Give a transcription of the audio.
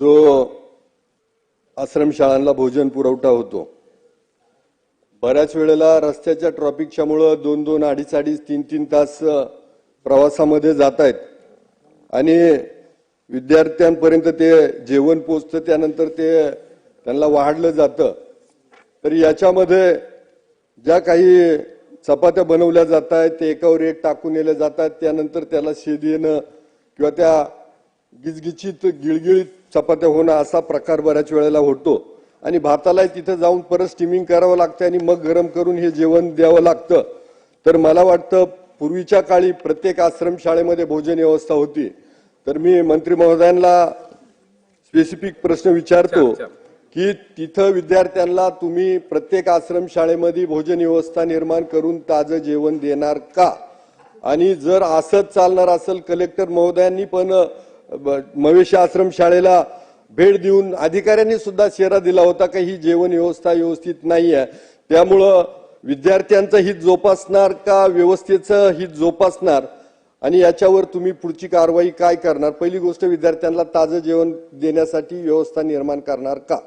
जो आश्रमशाळांना भोजन पुरवठा होतो, बऱ्याच वेळेला रस्त्याच्या ट्रॅफिकच्या मुळे 2-2, 2.5, 3-3 तास प्रवासामध्ये जात आहेत आणि विद्यार्थ्यांपर्यंत ते जेवण पोहोचतं, त्यानंतर ते त्यांना वाढलं जातं। तर याच्यामध्ये ज्या काही चपात्या बनवल्या जात आहेत ते एकावर एक टाकून नेल्या जातात, त्यानंतर त्याला शेद येणं किंवा त्या गिजगिचीत गिळगिळीत चपात्या होणं असा प्रकार बऱ्याच वेळेला होतो आणि भाताला तिथे जाऊन परत स्टीमिंग करावं लागतं आणि मग गरम करून हे जेवण द्यावं लागतं। तर मला वाटतं पूर्वीच्या काळी प्रत्येक आश्रम शाळेमध्ये भोजन व्यवस्था होती। तर मी मंत्री महोदयांना स्पेसिफिक प्रश्न विचारतो की तिथं विद्यार्थ्यांना तुम्ही प्रत्येक आश्रम शाळेमध्ये भोजन व्यवस्था निर्माण करून ताजं जेवण देणार का? आणि जर असंच चालणार असेल, कलेक्टर महोदयांनी पण मवेशी आश्रम शाळेला भेट देऊन अधिकाऱ्यांनी सुद्धा शेरा दिला होता की ही जेवण व्यवस्था व्यवस्थित नाहीये, त्यामुळं विद्यार्थ्यांचं हित जोपासणार का व्यवस्थेचं हित जोपासणार आणि याच्यावर तुम्ही पुढची कारवाई काय करणार? पहिली गोष्ट, विद्यार्थ्यांना ताजं जेवण देण्यासाठी व्यवस्था निर्माण करणार का?